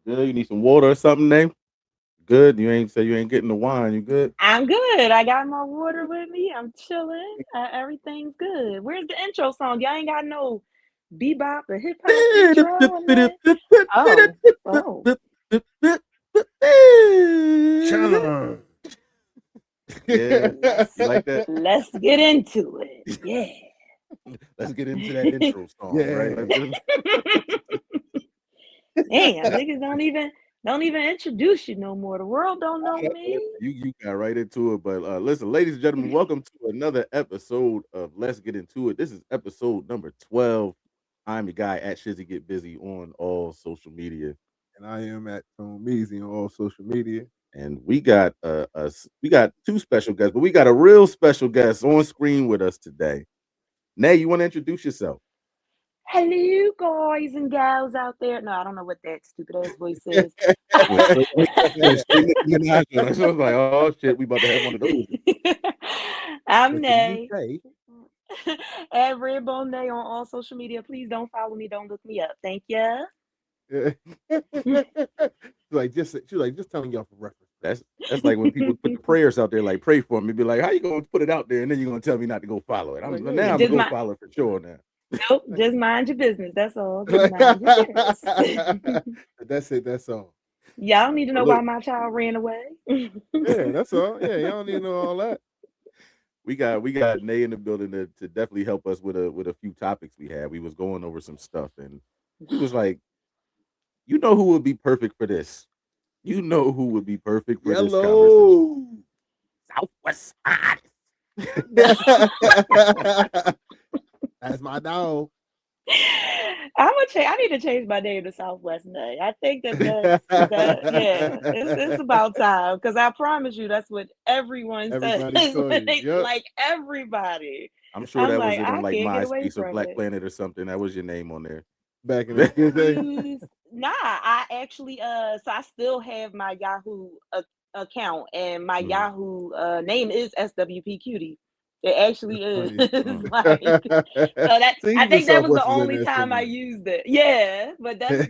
Good. You need some water or something, name? Good. You ain't say you ain't getting the wine. You good? I'm good. I got my water with me. I'm chilling. Everything's good. Where's the intro song? Y'all ain't got no bebop or hip hop intro on that. Oh, oh. Challenge. Yeah, Let's you like that? let's get into it. Yeah. Let's get into that intro song, right? Yeah. Damn, niggas don't even introduce you no more. The world don't know me. You got right into it. But listen, ladies and gentlemen, welcome to another episode of Let's Get Into It. This is episode number 12. I'm your guy at Shizzy Get Busy on all social media. And I am at Tone Measy on all social media. And we got two special guests, but we got a real special guest on screen with us today. Nay, you want to introduce yourself? Hello, guys and gals out there. No, I don't know what that stupid ass voice is. Went straight Nicki Minaj. So I was like, oh shit, we about to have one of those. I'm But the Nay. UK, At Redbone Nay on all social media. Please don't follow me. Don't look me up. Thank ya. she's like just telling y'all for reference. That's like when people put the prayers out there, like pray for me. Be like, how you gonna put it out there, and then you're gonna tell me not to go follow it? Like, Now I'm hey, gonna Just go my follow it for sure now. nope. Just mind your business. That's all. Just mind your business. that's it. That's all. Y'all need to But know why look, my child ran away. Yeah, that's all. Yeah, y'all don't need to know all that. we got Nay in the building to definitely help us with a few topics we had. We was going over some stuff, and he was like, you know who would be perfect for this? You know who would be perfect for this conversation? Yellow. Southwest Side. That's my dog. I need to change my name to Southwest Nay. I think that. Yeah, it's about time because I promise you that's what everyone says Everybody call when you. they Yep. like everybody. I'm sure I'm that was like it on I like can't get away MySpace or from Black it. Planet or something. That was your name on there. Back in the good day. Nah, I actually so I still have my Yahoo account and my Mhm. Yahoo name is SWP Cutie. It actually That's is funny. Mm. like so that See, I even think that was the Southwest is in only there time I somewhere. used it. Yeah, but that's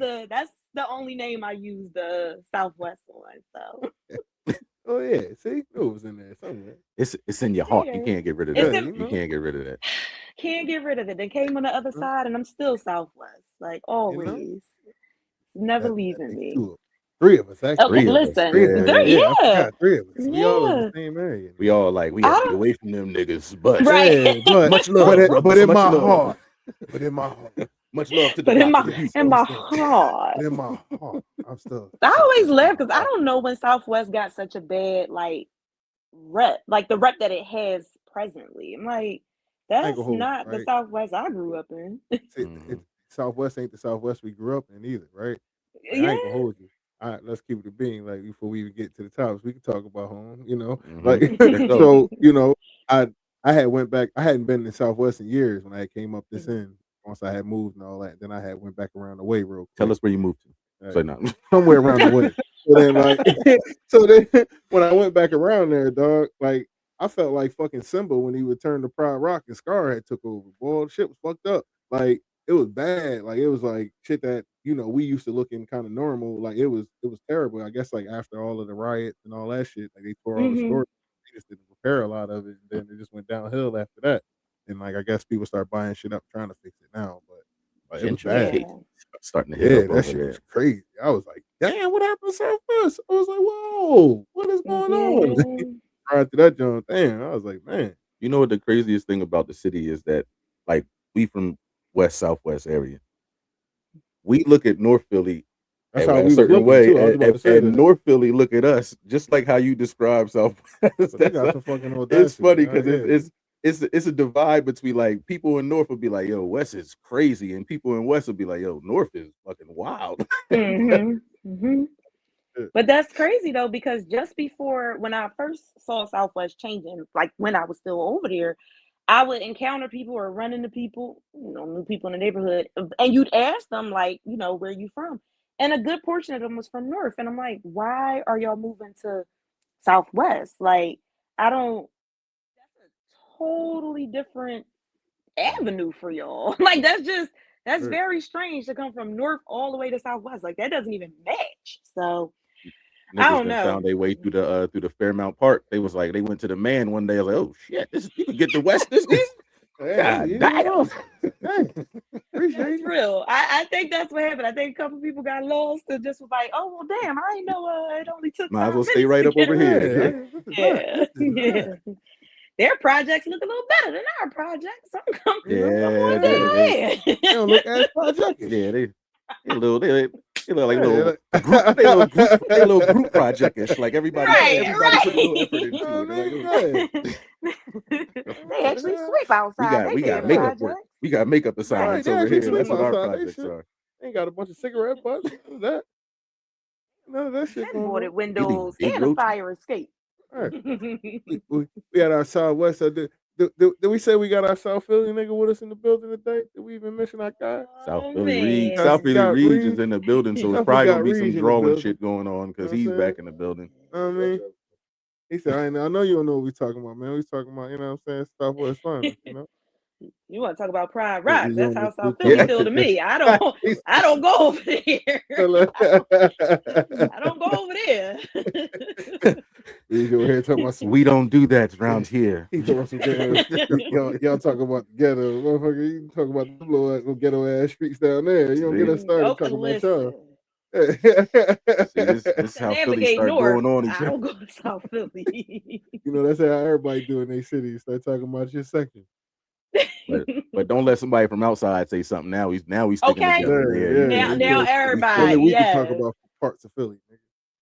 the only name I used the Southwest one. So Oh yeah, see, it was in there somewhere. It's in your heart. You yeah, can't get rid of it's Yeah, that. in, you You know. can't get rid of that. can't get rid of it. They came on the other uh, side, and I'm still Southwest, like You know always, never that leaving makes me. two of us. Three of us Okay, actually. Three of us. listen, Three of us. Yeah, yeah. three, Yeah, I yeah, forgot. Three of us. We all in the yeah. same area We all like we I had to get don't away from them niggas, but right, now. Yeah, much but love, but brothers. in Much my love. heart. But in my heart. Much love to the but in blocks my of the Yeah, East in I'm my Coast. still heart, but in my heart. I'm still I always Southwest in laugh my because I heart. don't know when Southwest got such a bad like rep, like the rep that it has presently. I'm like, I ain't that's gonna hold you, not the right? Southwest I grew up in. See, Mhm. Southwest ain't the Southwest we grew up in either, right? Like I Yeah. ain't gonna hold you. All right, let's keep it a being. Like before we even get to the tops, we can talk about home. Mhm. Like For sure. so. I I had went back. I hadn't been in Southwest in years when I came up this end. Once I had moved and all that, then I had went back around the way real Tell quick. us where you moved to. Right, So no. somewhere around the way. So then, like, so then when I went back around there, dog, like I felt like fucking Simba when he returned to Pride Rock and Scar had took over. Boy, shit was fucked up. Like it was bad. Like it was like shit that we used to look in kind of normal. Like it was terrible. I guess like after all of the riots and all that shit, like they tore all the Hmm. stores. They just didn't repair a lot of it, and then it just went downhill after that. And like I guess people start buying shit up trying to fix it now, but like, it was bad. Gentrification Yeah. starting to hit Yeah, up that over shit was there. crazy. I was like, damn, what happened to Southwest? I was like, whoa, what is going on? Yeah. Prior to that, John, damn, I was like, man, You know what the craziest thing about the city is that like we from West Southwest area. We look at North Philly that's how a we was certain looking way, too. I was about to say and that, North Philly look at us just like how you describe Southwest. but they That's got some fucking it's audacity. funny because Yeah, it's a divide between like people in North will be like, "Yo, West is crazy," and people in West will be like, "Yo, North is fucking wild." But Hmm. Hmm. yeah, But that's crazy though, because just before when I first saw Southwest changing, like when I was still over there, I would encounter people or run into people, new people in the neighborhood, and you'd ask them like, where you from? And a good portion of them was from North, and I'm like, why are y'all moving to Southwest? Like, I don't. That's a totally different Mhm. avenue for y'all. Like, that's right. very strange to come from North all the way to Southwest. Like, that doesn't even match. much. So I Niggas don't done found know. their way through the Fairmount Park. They was like they went to the man one day. I was like, oh shit, this you can get the West this easy. Hey, God you know damn. what? Hey, appreciate That's you. real. I think that's what happened. I think a couple people got lost and just was like, oh well, damn, I didn't know it only took Might as 5 well stay minutes right to up get over here. Yeah, Yeah. this is that. Yeah, This is yeah. that. Their projects look a little better than our projects. You know? Some Yeah, more They daylight. don't look as projectish. yeah, they look like Yeah, they little group project-ish. Like yeah. everybody put a little Right, effort You know into it. what I They're like, mean? oh, Yeah. they actually sweep outside. They we got did makeup projects. work. We got makeup Right, assignments they Right. over actually here. sweep That's what our outside. They projects should. are. They ain't got a bunch of cigarette butts. None of that. None of that shit going on. Headboarded We leaving windows big and a roaches. fire escape. All right. We had our Southwest. So did we say we got our South Philly nigga with us in the building today? Did we even mention our guy? Oh man. South Philly Got Reed is Reed. in the building, so it's Definitely probably gonna got be some Reed in the drawing building. shit going on You know because what I'm he's saying? back in the building. I mean, he said, I know you don't know what we talking about, man. We talking about, you know what I'm saying, Southwest finest, you know? You want to talk about Pride We, Rock? we That's on how the we South Philly Yeah. feel to me. I don't. He's- I don't go over there. Reed I don't go over there. over here talking about some, We don't do that around here. he talking about some ghetto. Y'all talking about the ghetto. Motherfucker, you talking about the little ghetto ass streets down there. You don't get See, us started Okay, talking about y'all. listen. see this I this is can how Philly navigate start north. going on each I other. don't go to South Philly. You know, that's how everybody do in their city. Start talking about your section. But don't let somebody from outside say something. Now we sticking Okay. together. Yeah, Yeah, yeah. Now, yeah, now yeah. Only everybody, we can talk yes, about parts of Philly. Nigga.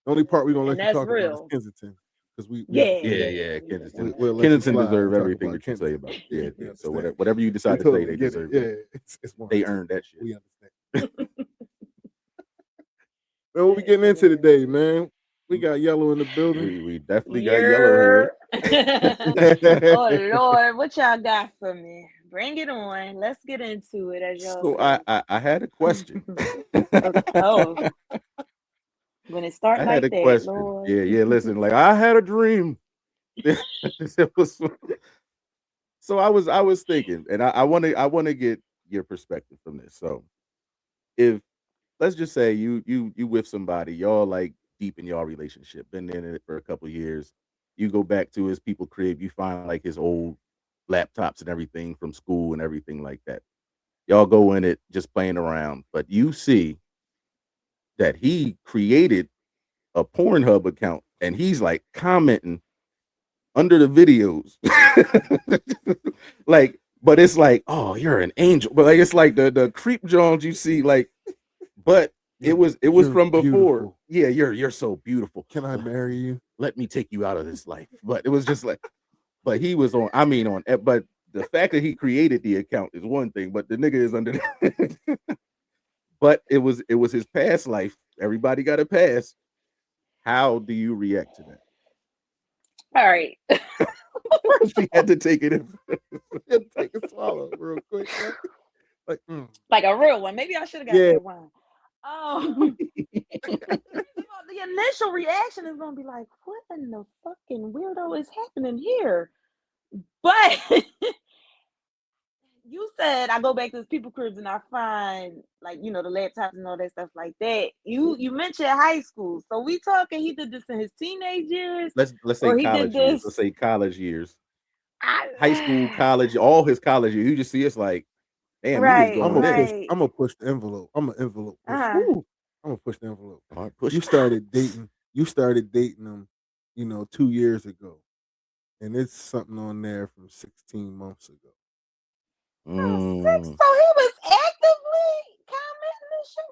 The only part we're gonna and let you that's talk about is real. Kensington. Because we Yeah, Yeah, understand. yeah. yeah, We can Kensington. We'll let you Kensington slide deserve and talk everything about that you say Kensington. about it. Yeah, We yeah. So understand. whatever you We decide to say, totally they get it. deserve that. Yeah, it's They warranted. earned that shit. We understand. Man, what we getting into today, man? We got yellow in the building. We definitely got yellow here. Yeah. Oh Lord, what y'all got for me? Bring it on. Let's get into it, as y'all So I, say. I I had a question. Oh, when it start I had like a that, question. Lord. Yeah, yeah. Listen, like I had a dream. It was- so I was thinking, and I want to get your perspective from this. So if let's just say you with somebody, y'all like deep in y'all relationship, been in it for a couple years. You go back to his people crib, you find like his old laptops and everything from school and everything like that. Y'all go in it just playing around, but you see that he created a Pornhub account and he's like commenting under the videos. Like, but it's like, oh, you're an angel. But like it's like the creep Jones you see, like, but it was You're from before. beautiful. Yeah, you're so beautiful. Can I marry you? Let me take you out of this life. But it was just like, but he was on, I mean on but the fact that he created the account is one thing, but the nigga is under but it was his past life. Everybody got a pass. How do you react to that? All right. She had to take it in. Take a swallow real quick. Man. Like, Like a real one. Maybe I should have got yeah. that one. First of all, the initial reaction is gonna be like, what in the fucking weirdo is happening here? But you said I go back to his people cribs and I find like the laptops and all that stuff like that. You mentioned high school, so we talking he did this in his teenage years, Let's say or he did college years. Let's this. say college years. High school, I, college, all his college years. You just see it's like, damn, he was right, I'm going gonna in. push. right. I'm gonna push the envelope. I'm an envelope pusher. Uh-huh. Woo! I'm gonna push the envelope. Hard push. You started dating. You started dating them, 2 years ago, and it's something on there from 16 months ago. Oh, six. Mm. So he was actively commenting and shit.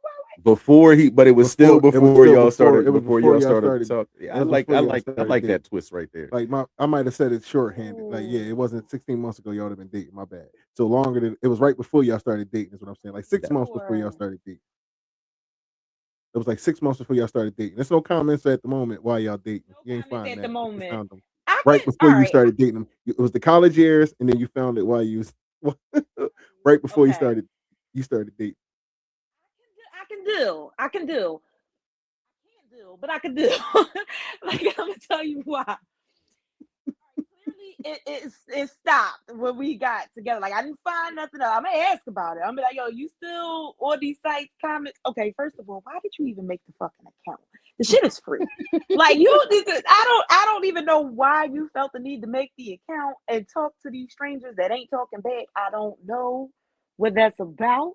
Before he, but it was still Before it was before still y'all before started. it was Before before y'all y'all started started. talk. It Yeah, I was like, before I y'all like, I started like dating. that twist right there. Like I might have said it shorthanded. Like it Ooh. wasn't 16 months ago. Y'all would have been dating. My bad. So longer than it was right before y'all started dating. Is what I'm saying. Like 6 months before y'all Sure. started dating. It was like 6 months before y'all started dating. There's no comments at the moment while y'all dating. No You ain't comments find at the that, but you moment. found them I right can. All before you right. started dating them. It was the college years, and then you found it while you was right before Okay. you started dating. I can do. I can do. I can't do, but I can do. Like I'm gonna tell you why. Clearly, it stopped when we got together. Like I didn't find nothing else. I'm gonna ask about it. I'm be like, yo, you still on these sites comments? Okay, first of all, why did you even make the fucking account? The shit is free. Like you, I don't even know why you felt the need to make the account and talk to these strangers that ain't talking back. I don't know what that's about,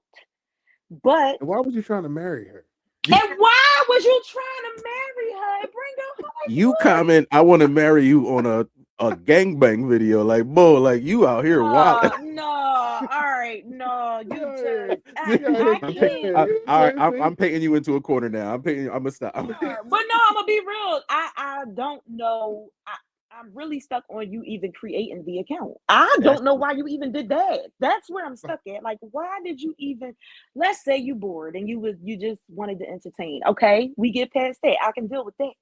but And why was you trying to marry her? and why was you trying to marry her and bring her home? Like You what? comment, I want to marry you on a gangbang video. Like, boy, like you out here wild. No, no, all right, no, you just, See how I I'm, can't. all right, I'm painting you into a corner now. I'm gonna stop. But no, I'm gonna be real. I don't know. I'm really stuck on you even creating the account. I That's don't know why you even did that. That's where I'm stuck at. Like, why did you even? Let's say you bored and you just wanted to entertain. Okay, we get past that. I can deal with that.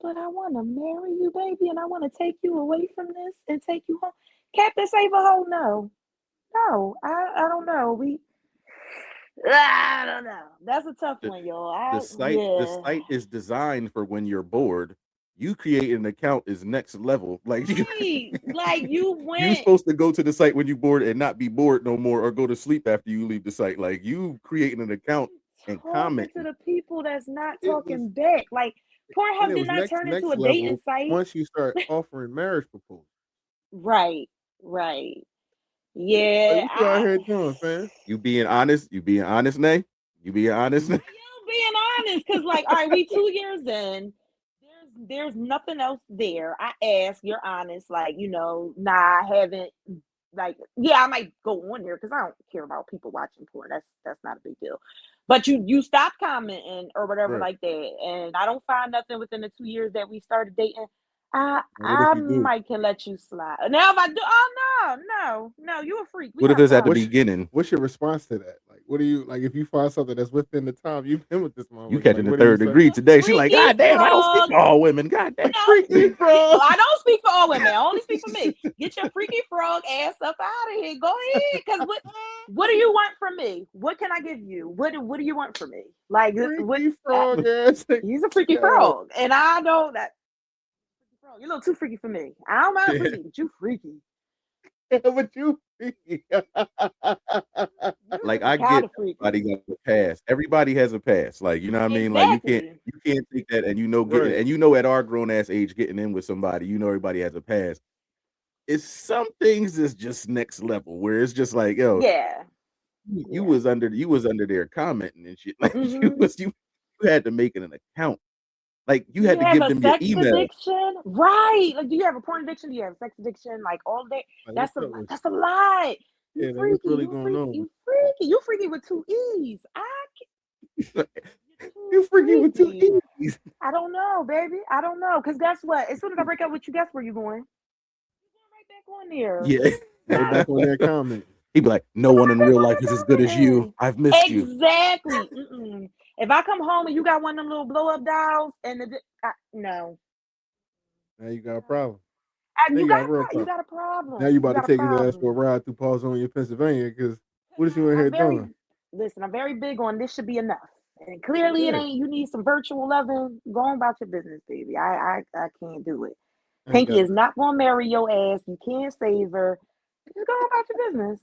But I want to marry you, baby, and I want to take you away from this and take you home. Captain Save a Hole, no, no, I don't know. I don't know. That's a tough the, one, y'all. the Yeah. site is designed for when you're bored. You create an account is next level. Like Right. Like you you went supposed to go to the site when you bored and not be bored no more, or go to sleep after you leave the site. Like you creating an account and talking to commenting. the people that's not It was, talking back. Like and Pornhub it did was not turn into next a dating level site. once you start offering marriage proposals. Right. Right. Like, Yeah. what you out here doing, fam? You being honest. You being honest, Nay. You being honest. Nay? You being honest, because like, all right, we 2 years in. There's nothing else there. I ask, you're honest, like, nah, I haven't like, yeah, I might go on there because I don't care about people watching porn. That's not a big deal. But you stop commenting or whatever Right. like that, and I don't find nothing within the 2 years that we started dating. I And what if I you do? might can let you slide. Now if I do, oh no, you a freak. We What if gotta it's at the go. beginning? What's your response to that? Like, what do you like if you find something that's within the time you've been with this You motherfucker? Like, catching the what do you third say? degree today? She like, Freaky God damn, I don't speak frog. to all women. God damn. No, Freaky frog. I don't speak for all women. I only speak for me. Get your freaky frog ass up out of here. Go ahead. Cause what do you want from me? What can I give you? What do you want from me? Like what Freaky frog ass. he's a freaky Yo, frog. And I know that freaky frog. You're a little too freaky for me. I don't mind freaky, but you freaky. but you freaky. You're Like I kind get of freaky. everybody got a pass. Everybody has a pass. Like you know what I mean. Like Exactly. you can't take that and getting Right. and at our grown ass age getting in with somebody. Everybody has a pass. It's some things that's just next level where it's just like yo, Yeah. you Yeah. was under there commenting and shit. Like Mm-hmm. you had to make it an account. Like you Do had you to have give a them your sex email. addiction? Right. Like, do you have a porn addiction? Do you have a sex addiction? Like all day. Like, what's That's a up with that's a lot. You yeah, like what's freaky. really You going freaky. on with You freaky. You freaky with two E's. You're too you freaky with two freaky. E's. I don't know, baby. I don't know. Cause guess what? As soon as I break up with you, guess where you going? You're going right back on there. Yeah. Right I, back on that comment. He'd be like, no you're one going in right back real on life is as good there as you. commenting. I've missed you. Exactly. Mm-mm. If I come home and you got one of them little blow up dolls and no, Now you got a no. problem. Now you got a real You problem. got a Now problem. you You about to got a take his ass problem. for a ride through Paul's on your Pennsylvania because Cause what is you in here I'm very doing? listen. I'm very big on this should be enough. And clearly it Yeah, ain't. You need some virtual loving. Go on about your business, baby. I can't do it. I ain't Pinky got is not gonna marry your ass. You can't save her. Just go on about your business.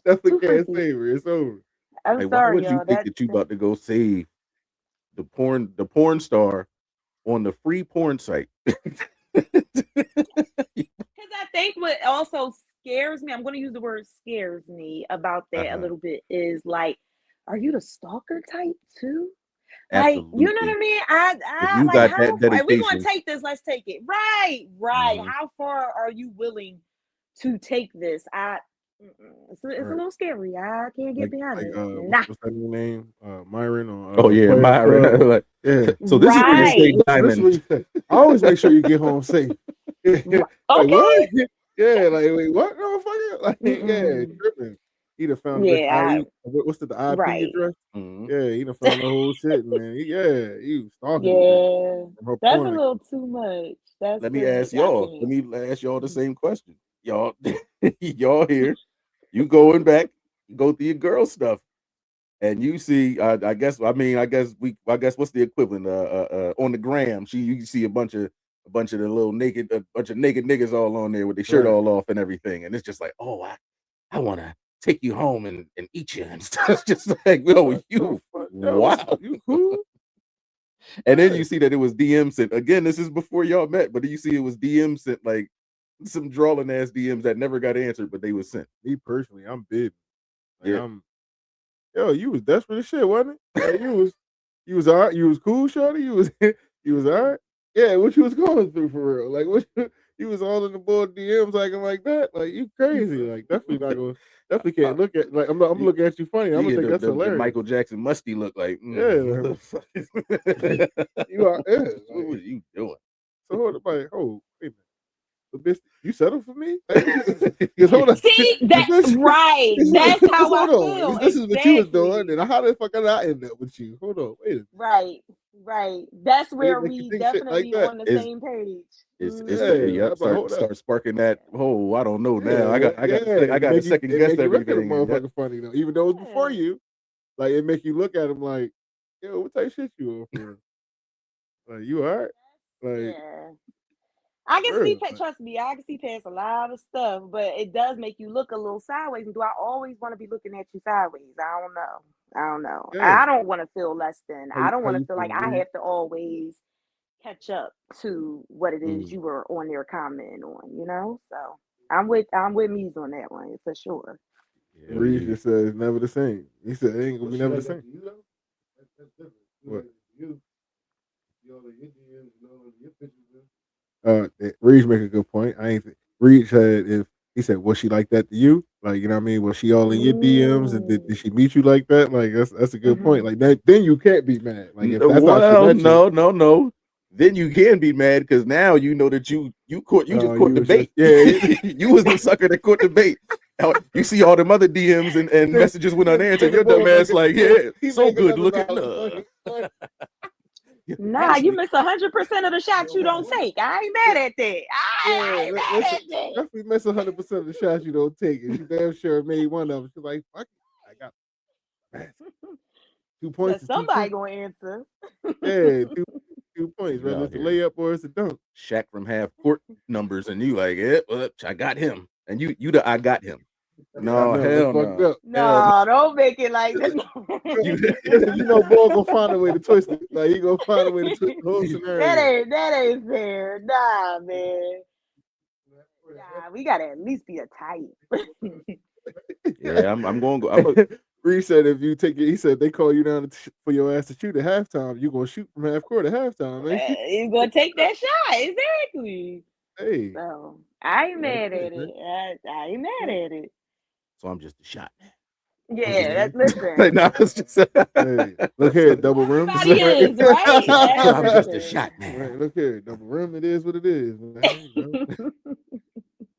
definitely Too can't freaky. save her. It's over. I'm Like, why sorry, would you y'all. think that you about to go save the porn star on the free porn site? Because I think what also scares me, I'm going to use the word scares me about that a Uh-huh. little bit, is like, are you the stalker type too? Like, you know what Absolutely. I mean? If I you like got how that far, if we going to dedication, take this, let's take it. Right. mhm. How far are you willing to take this? It's a Right. little scary. I can't get behind Like it. what's Nah. what's that new name? Myron Oh on yeah, Players Myron. Club. Like, Yeah. so this is where you Yeah. say Right. Listen what diamond. you say. I always make sure you get home safe. Like Okay. what? Yeah, like wait, what? No, fuck it. Like, yeah, Mm-mm. tripping. He done found this Yeah. what's the IP Right. address? Mhm. Yeah, he done found the whole shit, and then he was stalking the bitch Yeah, from her that's a porn little account. too much. That's Let too me much. ask I y'all. Let can't. me ask y'all the same question. Y'all, y'all here. You going back? You go through your girl stuff, and you see. I guess. I mean. I guess. What's the equivalent? On the gram, you see a bunch of the little naked, a bunch of naked niggas all on there with their shirt Right. all off and everything, and it's just like, oh, I want to take you home and eat you and stuff. It's just like, yo, What the you fuck? Yo, wow. you cool? And then Yeah. you see that it was DM sent. Again, this is before y'all met, but then you see it was DM sent, like some drawling ass DMs that never got answered, but they was sent. Me personally, I'm big. Like Yeah. I'm Yo, you was desperate as shit, wasn't it? Like you was alright. You was cool, shorty. You was you was alright. Yeah, what you was going through for real? Like what you was all in the board DMs acting like that? Like you crazy? Like definitely not gonna definitely Uh, can't look at like I'm you, looking at you funny. I'm you gonna get think that's the hilarious. Michael Jackson musty look like, what Yeah, the fuck is you are. Yeah, what was like you doing? so. Hold up, like oh wait a minute, but bitch, you settled for me? Like what you? Because hold on, See if that this, right. That's because how I hold on, feel. if this is what you was doing, Exactly. then how the fuck did I end up with you? Hold on, wait a minute. Right. Right. That's They where make you we think shit like definitely that. on the Is same page. it's the Hmm. Yeah, yep, I'm like, hold up. start sparking that. Oh, I don't know now. Yeah, I got yeah. I got to second It guess make you look at a everything, and yep. motherfucker funny though, even though it was before Yeah. you. Like it make you look at him like, yo, what type of shit you on for? Like you alright? Like Yeah. I can see, real? Like, trust me, I can see past a lot of stuff, but it does make you look a little sideways. And do I always want to be looking at you sideways? I don't know. I don't know. yeah. I don't want to feel less than. I don't How want to you feel like feel, I Reed? have to always catch up to what it is Mm. you were on there commenting on. So I'm with Me's on that one for sure. Hell Reed yeah. just said it's never the same. He said it ain't gonna be never the same. What? Reed make a good point. I ain't. Reed said if he said was she like that to you? Like you know what I mean? Was she all in your DMs and did Mm. she meet you like that? Like that's a good point. Hmm. Like that, then you can't be mad. Like if that's how she Well, met you, no. Then you can be mad because now you know that you just caught you the was just bait. yeah. You was the sucker that caught the bait. You see all them other DMs and messages went unanswered. Nigga Your dumb boy ass like, yeah, he so make good another looking. $1. Nah. Nah, you Actually, miss 100% of the shots you don't take. I ain't mad at that. I Yeah, ain't mad at that. definitely miss 100% of the shots you don't take, and she damn sure made one of them. She's like, "Fuck it, I got man, 2 points Cause is 2 points." somebody gonna answer. Yeah, 2 points, you whether out it's a here, layup or it's a dunk. Shaq from half court numbers, and you like, yeah, well, I got him, and you the I got him. Yeah, I No, know it's hell fucked no, up. hell no. No, don't make it like that. You Boy gonna find a way to twist it. Like he gonna find a way to twist the whole that scenario. ain't that ain't fair. Nah, man. Nah, we gotta at least be a type. yeah, I'm going to go. I'm a Reed said if you take it, he said they call you down for your ass to shoot at halftime. You gonna shoot from half court at halftime, ain't you? You gonna take that shot, exactly. Hey, So I ain't that's mad it, at man. it. I ain't mad at it. so I'm just a shot Hey, Yeah, man. man. listen. No, it's just Hey, look here, double rim. Everybody Right? is, right? so I'm just a Everything. shot man. Right, look here, double rim. It is what it is, man. You know,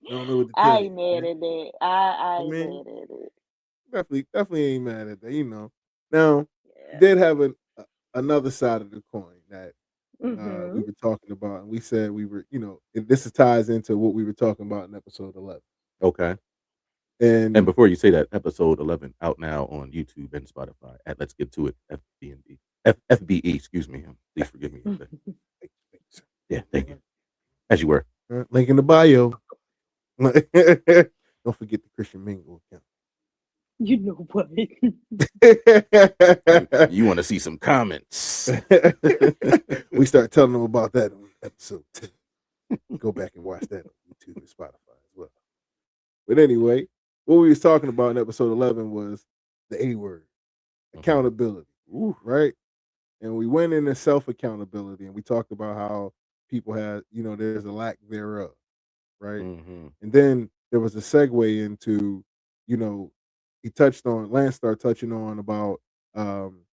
I don't know what to I tell ain't you, mad man. at that. I I ain't mean, mad at it. definitely ain't mad at that. You know. Now, Yeah. did have another side of the coin that we Mhm. were talking about, and we said we were, this ties into what we were talking about in episode 11. Okay. And And before you say that, episode 11 out now on YouTube and Spotify at Let's Get to It FBND. FBE, excuse me. Please forgive me. Yeah, thank you. As you were. link in the bio. Don't forget the Christian Mingle account. You know what? You want to see some comments. We start telling them about that on episode 10. Go back and watch that on YouTube and Spotify as well. But anyway, what we was talking about in episode 11 was the A word, Mhm. accountability. Ooh, right? And we went into self accountability, and we talked about how people had, there's a lack thereof, right? Mhm. And then there was a segue into, you know, Lance started touching on about um,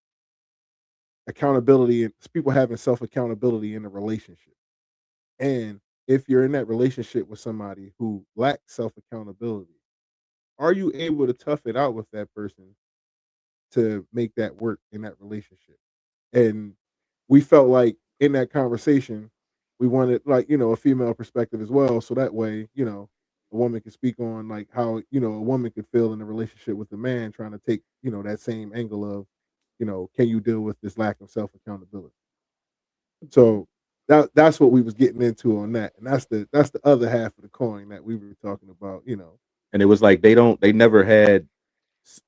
accountability and people having self accountability in a relationship. And if you're in that relationship with somebody who lacks self accountability, are you able to tough it out with that person to make that work in that relationship? And we felt like in that conversation, we wanted like, a female perspective as well. So that way, a woman can speak on like how, a woman could feel in a relationship with a man trying to take, that same angle of, can you deal with this lack of self accountability? So that's what we was getting into on that. And that's the other half of the coin that we were talking about. And it was like they never had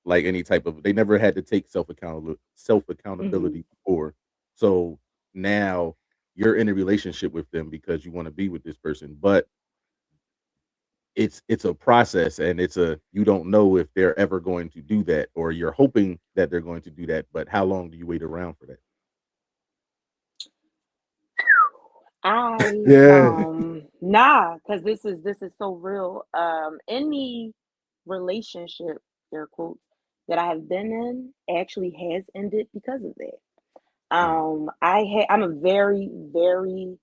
like any type of they never had to take self Mhm. accountability before. So now you're in a relationship with them because you want to be with this person, but it's a process, and it's a you don't know if they're ever going to do that, or you're hoping that they're going to do that, but how long do you wait around for that? I Yeah. nah, because this is so real. Any relationship, air quotes, that I have been in actually has ended because of that. Mhm, I'm a very, very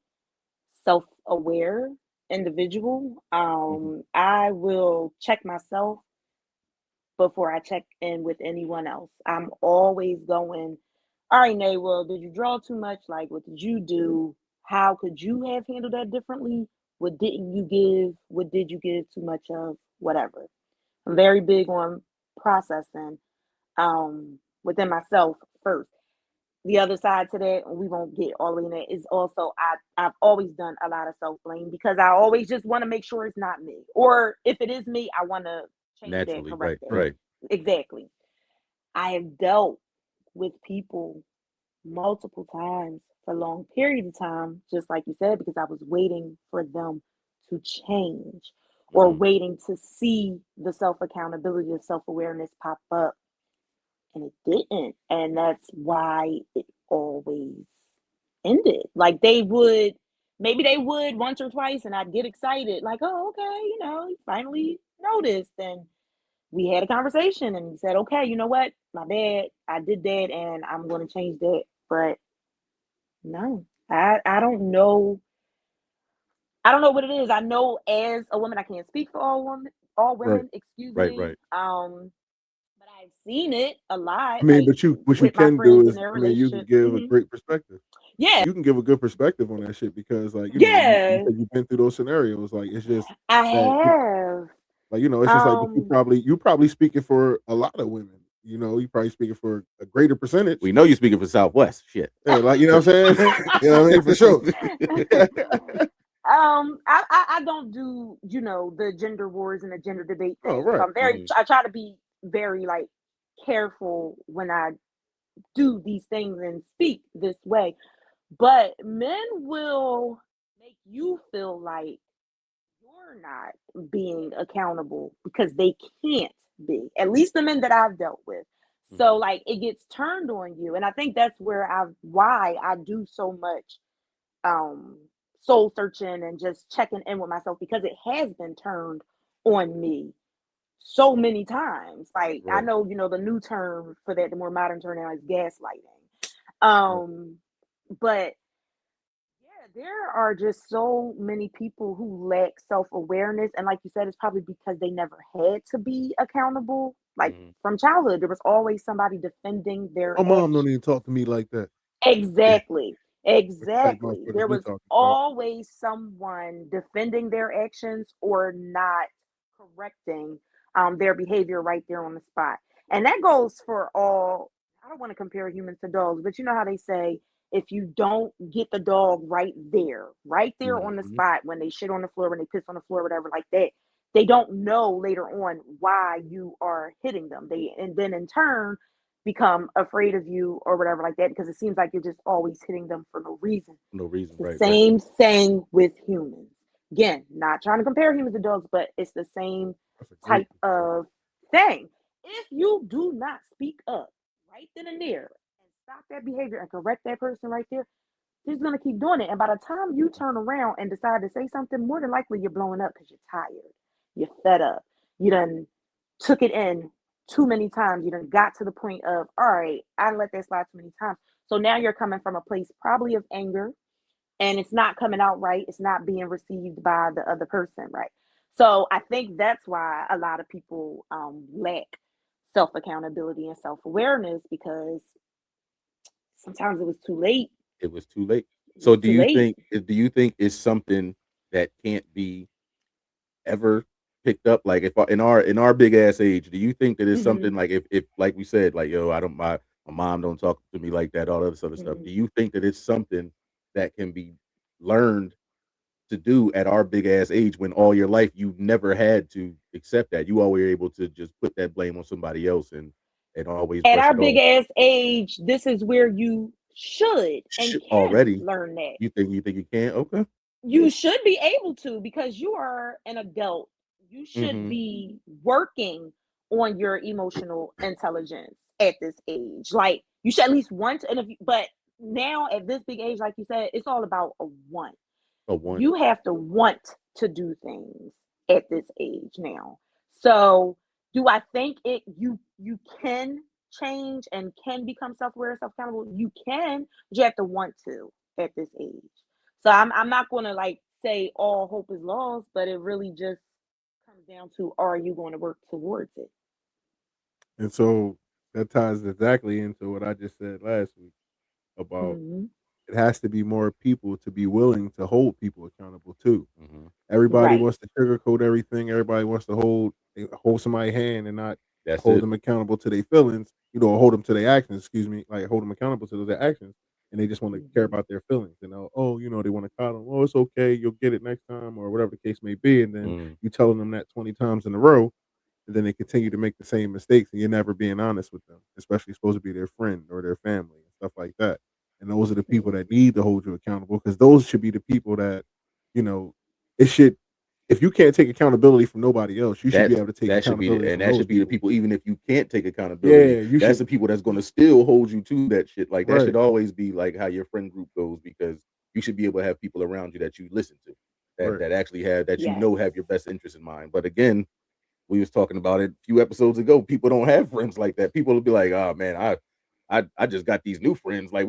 self-aware individual. mhm. I will check myself before I check in with anyone else. I'm always going, all right, Nay, well, did you draw too much? Like, what did you do? How could you have handled that differently? What didn't you give? What did you give too much of? Whatever. I'm very big on processing within myself first. The other side to that, and we won't get all the way in that, is also I've always done a lot of self blame because I always just want to make sure it's not me, or if it is me, I want to change that, Naturally, correct right, that. Right. right. Exactly. I have dealt with people multiple times for long periods of time, just like you said, because I was waiting for them to change or Mhm. waiting to see the self accountability, the self awareness pop up, and it didn't. And that's why it always ended. Like maybe they would once or twice, and I'd get excited, like, oh, okay, you finally noticed. And we had a conversation, and he said, okay, you know what? My bad. I did that, and I'm going to change that. But no, I don't know. I don't know what it is. I know as a woman, I can't speak for all Right. women, excuse Right, me. right. But I've seen it a I lot, mean, like but you what you with my can do friends in is, their I mean, you can relationship. give a great perspective. Yeah, You can give a good perspective on that shit because, like, you yeah, said you've been through those scenarios. Like, it's just I that, have. like, it's just like, but you probably speaking for a lot of women. You probably speaking for a greater percentage. We know you're speaking for Southwest. Shit. Yeah, like, you know what I'm saying? You know what I mean? For sure. I don't do the gender wars and the gender debate Oh, thing. So right. Mhm. I try to be very like careful when I do these things and speak this way. But men will make you feel like you're not being accountable because they can't be. At least the men that I've dealt with. So Mhm. like it gets turned on you, and I think that's why I do so much um soul searching and just checking in with myself because it has been turned on me so many times. Like I Right. know, the new term for that, the more modern term now is gaslighting. Right. But yeah, there are just so many people who lack self-awareness, and like you said, it's probably because they never had to be accountable. Like Mhm. from childhood, there was always somebody defending their My mom don't actions. even talk to me like that. Exactly. What type Exactly. motherfuckers There we was talking about? always someone defending their actions or not correcting their behavior right there on the spot. And that goes for all, I don't want to compare humans to dogs, but you know how they say if you don't get the dog right there on Mhm. the Mhm. spot when they shit on the floor, when they piss on the floor, whatever like that, they don't know later on why you are hitting them. And then in turn become afraid of you or whatever like that because it seems like you're just always hitting them for no reason. No It's reason. the Right, right. same thing with humans. Again, not trying to compare humans to dogs, but it's the same That's a great type perspective. of thing. If you do not speak up right then and there and stop that behavior and correct that person right there, they're just gonna keep doing it. And by the time you turn around and decide to say something, more than likely you're blowing up because you're tired. You're fed up. You done took it in too many times. You done got to the point of, all right, I let that slide too many times. So now you're coming from a place probably of anger and it's not coming out right. It's not being received by the other person, right? So I think that's why a lot of people lack self accountability and self awareness because sometimes it was too late. It was too late. It So was too late. do you think it's something that can't be ever picked up? Like if in our big ass age, do you think that it's Hmm. something like if like we said, like yo, I don't my mom don't talk to me like that, all that other stuff. Hmm. Do you think that it's something that can be learned to do at our big ass age when all your life you never had to accept that? You always were able to just put that blame on somebody else and always At brush our it big off. ass age, this is where you should and can Already, learn that. you think you can? Okay. You should be able to because you are an adult. You should Mm-hmm. be working on your emotional intelligence at this age. Like you should at least want to, and if you, but now at this big age, like you said, it's all about a want. A one. You have to want to do things at this age now. So do I think you can change and can become self-aware, self-accountable? You can, but you have to want to at this age. So I'm not gonna like say all hope is lost, but it really just comes down to are you going to work towards it? And so that ties exactly into what I just said last week about Hmm. it has to be more people to be willing to hold people accountable too. Mm-hmm. Everybody Right. wants to sugarcoat everything. Everybody wants to hold somebody's hand and not That's hold it. them accountable to their feelings. Or hold them to their actions. Excuse me, like hold them accountable to their actions, and they just want to care Hmm. about their feelings. Oh, they want to coddle them. Oh, it's okay. You'll get it next time, or whatever the case may be. And then Mm. you telling them that 20 times in a row, and then they continue to make the same mistakes, and you're never being honest with them, especially supposed to be their friend or their family and stuff like that. And those are the people that Hmm. need to hold you accountable because those should be the people that, you know, it should. If you can't take accountability from nobody else, you should be That's able to take that should be accountability and from that those should be the people. people. Even if you can't take accountability, Yeah, you that's should. the people that's going to still hold you to that shit. Like that should Right, always be like how your friend group goes because you should be able to have people around you that you listen to, that right, that actually have that Yes. have your best interest in mind. But again, we was talking about it a few episodes ago. People don't have friends like that. People will be like, "Oh man, I just got these new friends. Like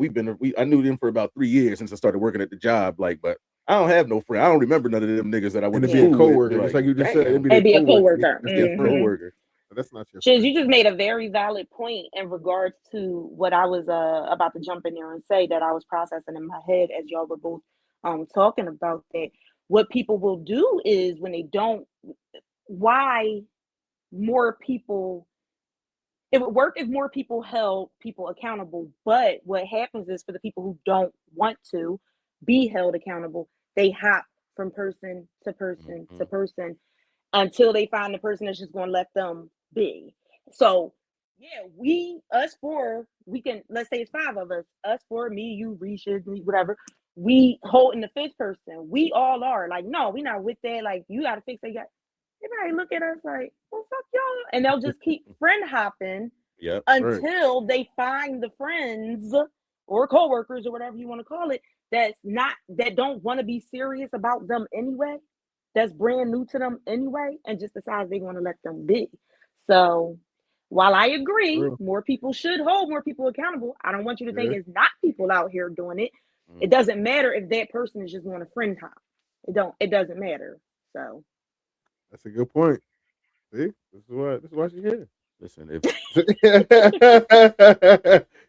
I knew them for about 3 years since I started working at the job. Like, but I don't have no friend. I don't remember none of them niggas that I and went to to be a school Yeah. with. Be coworker, just like, like you just said, it'd damn, be their And be a coworker. coworker. That's yeah, their friend. Hmm. coworker. But that's not your Shiz, friend. you just made a very valid point in regards to what I was about to jump in there and say that I was processing in my head as y'all were both talking about that. What people will do is when they don't, why more people, it would work if more people held people accountable. But what happens is for the people who don't want to be held accountable, they hop from person to person to Mm-hmm. person until they find the person that's just going to let them be. So, yeah, us four, we can, let's say it's five of us four, me, you, Risha, whatever. We holding the fifth person. We all are like, no, we not with that. Like, you got to fix it. They probably look at us like, well, fuck y'all. And they'll just keep friend hopping Yep. Right, until they find the friends or coworkers or whatever you want to call it that don't want to be serious about them anyway, that's brand new to them anyway, and just decides they want to let them be. So while I agree real. more people should hold more people accountable, I don't want you to think Yeah, it's not people out here doing it. It Mm. doesn't matter if that person is just going to friend hop. It doesn't matter. So that's a good point. See, this is why she's here. Listen, if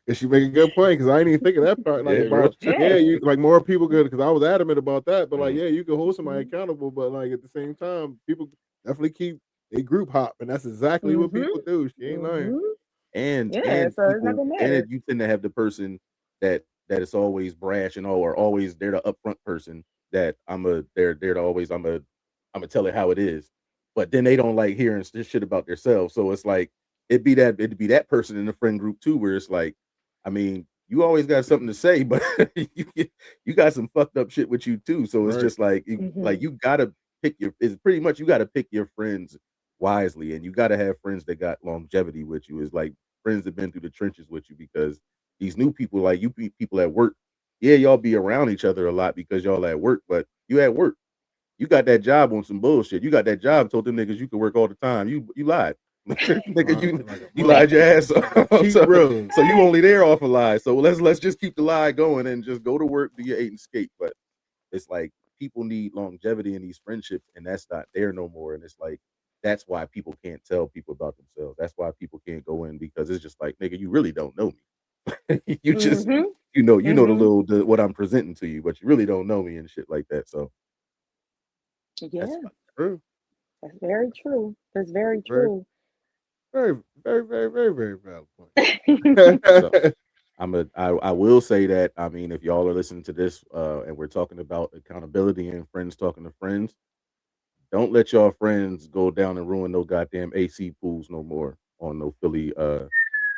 And she make a good point because I ain't even think of that part. Like yeah, real about shit. yeah, yeah. you like more people good because I was adamant about that. But like Mm. yeah, you can hold somebody Hmm. accountable, but like at the same time, people definitely keep a group hop, and that's exactly what Hmm. people do. She ain't lying. Hmm. Yeah, And so it's not people gonna and matter. you tend to have the person that is always brash and all or always they're the upfront person that they're the always I'm gonna tell it how it is. But then they don't like hearing this shit about themselves. So it's like it'd be that person in the friend group too, where it's like, I mean, you always got something to say, but you got some fucked up shit with you too. So it's Right, just like Hmm. you gotta pick your it's pretty much you gotta pick your friends wisely and you gotta have friends that got longevity with you. Is like friends that been through the trenches with you because these new people, like you meet people at work, yeah, y'all be around each other a lot because y'all at work, but you at work. You got that job on some bullshit. You got that job, told them niggas you could work all the time. You lied. Nigga, lying you like a you lied your motherfucker. ass off. Cheap So, bros. so you only there off a lie. So let's just keep the lie going and just go to work, do your eight and skate. But it's like people need longevity in these friendships, and that's not there no more. And it's like that's why people can't tell people about themselves. That's why people can't go in because it's just like, nigga, you really don't know me. You just Hmm. you know Hmm. what I'm presenting to you, but you really don't know me and shit like that. So that's Yeah, True. that's very true. That's very Very, true. very, very, very, very, very valid so. point. I will say that I mean if y'all are listening to this and we're talking about accountability and friends talking to friends, don't let y'all friends go down and ruin no goddamn AC pools no more on no Philly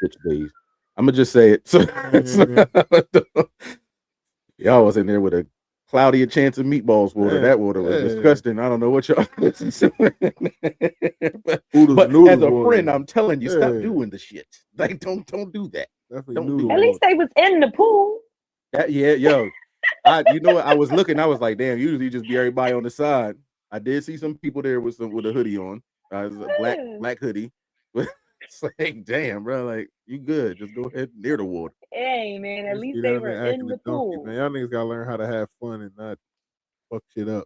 bitch days. I'm gonna just say it. So, Man, y'all was in there with a cloudier chance of meatballs water. man, That water was yeah. disgusting. I don't know what y'all. Oodles but and as noodles a water. friend, I'm telling you, stop Yeah, doing the shit. Like, don't do that. definitely Don't do noodle At that. least water. they was in the pool. That yeah, yo. You know what? I was looking. I was like, damn. Usually, just be everybody on the side. I did see some people there with a hoodie on. It was a Yeah. black hoodie. But it's like, damn, bro. Like, you good? Just go ahead near the water Hey man, at You least see they that were man in acting a the donkey, man. pool. Y'all niggas gotta learn how to have fun and not fuck shit up.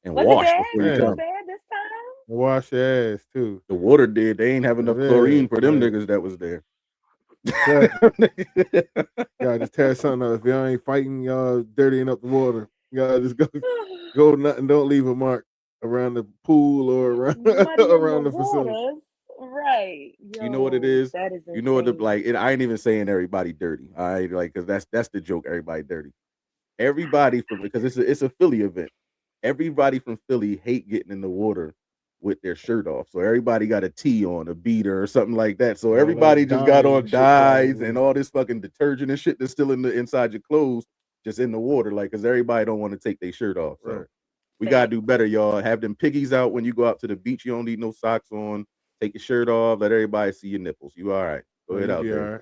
and Was it wash bad? before you Was Man, it come. bad this time? wash your ass too. The water did. They ain't have enough Yeah, chlorine for them like niggas that was there. exactly. Y'all just tear something up. If y'all ain't fighting, y'all dirtying up the water. Y'all just go nothing. Don't leave a mark around the pool or around Muddy in the around the facility. waters. Right. You know what it Yo, is? that is You know what the insane. like it, I ain't even saying everybody dirty. I ain't like because that's the joke, everybody dirty. Everybody from because it's a Philly event. Everybody from Philly hate getting in the water with their shirt off. So everybody got a tee on, a beater or something like that. So All that everybody just got dye and on shit, dyes and probably. all this fucking detergent and shit that's still in the inside your clothes, just in the water, like because everybody don't want to take their shirt off. So Right. we gotta Fact. do better, y'all. Have them piggies out when you go out to the beach. You don't need no socks on. Take your shirt off. Let everybody see your nipples. You all right? Go No, ahead you out be all there. right.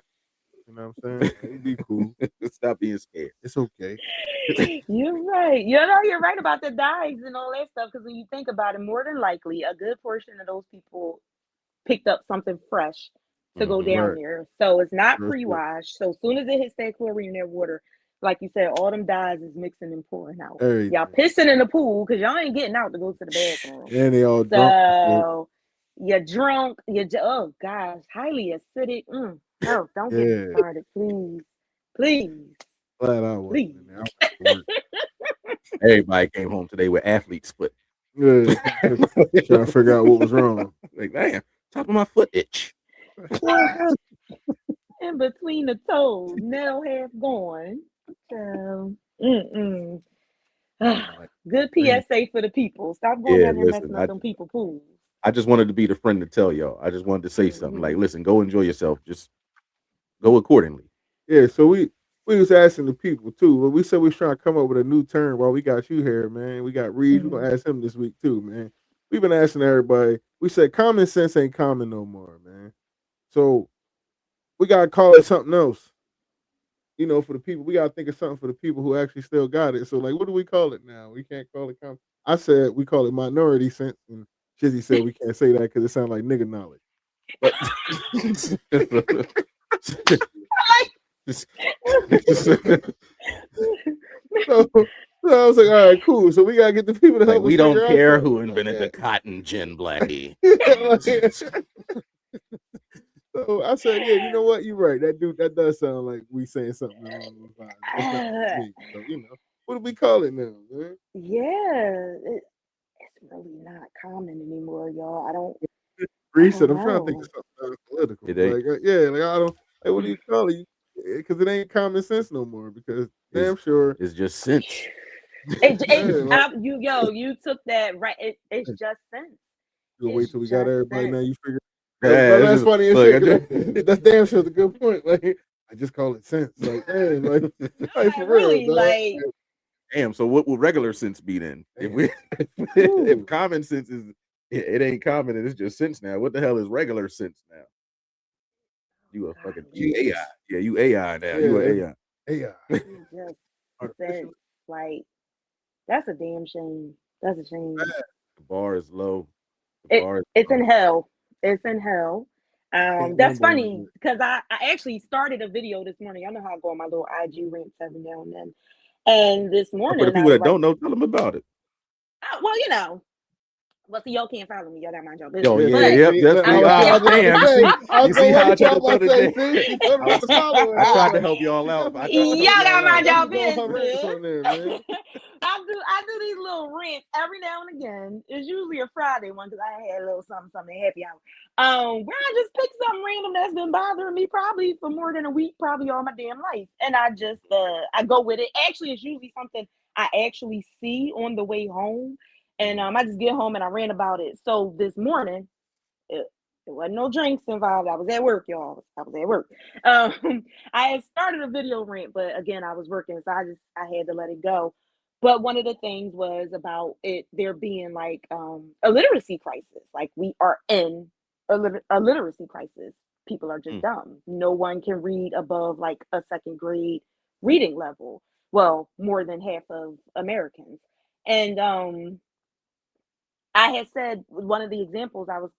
You know what I'm saying? Like, you be cool. Stop being scared. It's okay. You're right. You know, you're right about the dyes and all that stuff. Because when you think about it, more than likely, a good portion of those people picked up something fresh to go Hmm. down Right. there. So it's not Real shit. pre-washed. So as soon as it hits that chlorine in their water, like you said, all them dyes is mixing and pouring out. Y'all Everything. pissing in the pool because y'all ain't getting out to go to the bathroom. And they all drunk and shit. So you're drunk. Oh gosh, highly acidic. Oh, don't get me Yeah. started, please, please, Glad I wasn't please. in there. I went to work. Everybody came home today with athlete's foot. Yeah. Trying to figure out what was wrong. Like, man, top of my foot itch. In between the toes, nail half gone. So, mm-mm. I'm like, Good Man. PSA for the people. Stop going yeah, down there listen, messing up them people pools. I just wanted to be the friend to tell y'all. I just wanted to say something Mm-hmm. like, listen, go enjoy yourself. Just go accordingly. Yeah, so we was asking the people too, but we said we was trying to come up with a new term while we got you here, man. We got Reed. We're Mm-hmm. gonna ask him this week too, man. We've been asking everybody. We said common sense ain't common no more, man. So we gotta call it something else. For the people, we gotta think of something for the people who actually still got it. So like, what do we call it now? We can't call it common. I said we call it minority sense, and Shizzy said we can't say that because it sounds like nigga knowledge. But so, so I was like, all right, cool. So we gotta get the people to like help us we don't figure out care something. who invented Yeah. the cotton gin, Blackie. Like, so I said, yeah, you know what? You're right. That does sound like we saying something along those lines. That's not me. So what do we call it now, man? Yeah, it's really not common anymore, y'all. I Reset. don't I'm trying to think of know. something political. It ain't Like, yeah, like I don't. Like, what do you call it? Because it ain't common sense no more. Because is damn sure, is just sense. yeah, like You took that right. It's just sense. you'll It's wait till we got just everybody. Now sense. you figure. Yeah, it's That's just funny as look. shit. Cause that's damn sure the good point. Like I just call it sense. Like damn, like for real, Really, dog. like, Damn. So what would regular sense be then? If Damn. we if whew, common sense is it ain't common and it's just sense now. What the hell is regular sense now? You a fucking you AI. Genius. Yeah, you AI now. Yeah, You a that's AI. AI, just artificial. sense. Like, that's a damn shame. That's a shame. The bar is low. The It bar is it's low. in hell. It's in hell. Can't That's number on funny it. because I actually started a video this morning. I know how I go on my little IG rants every now and then. And this For the morning I people was that like, don't know, tell them about it. well, well, see, y'all can't follow me. Y'all got to mind your Yo, business. Yeah, yeah, see, But yep, see, yep. I See, was, I yeah, was about to damn. say, I You was see gonna how I wait till tried I to was throw about to the say, day. see, she told me I, not to follow her. I I was tried to like, help y'all she out. I definitely, tried to y'all help y'all got she mind out. your definitely going her rants business. on there, man. I do these little rants every now and again. It's usually a Friday one because I had a little something happy hour. Where I just pick something random that's been bothering me probably for more than a week, probably all my damn life, and I just I go with it. Actually, it's usually something I actually see on the way home, and Mhm. I just get home and I rant about it. So this morning, it, There wasn't no drinks involved. I was at work, y'all. I was at work. Um, I had started a video rant, but again, I was working, so I had to let it go. But one of the things was about it there being like a literacy crisis. Like we are in a literacy crisis. People are just Mm. dumb. No one can read above like a second grade reading level. Well, more than half of Americans. And I had said one of the examples I was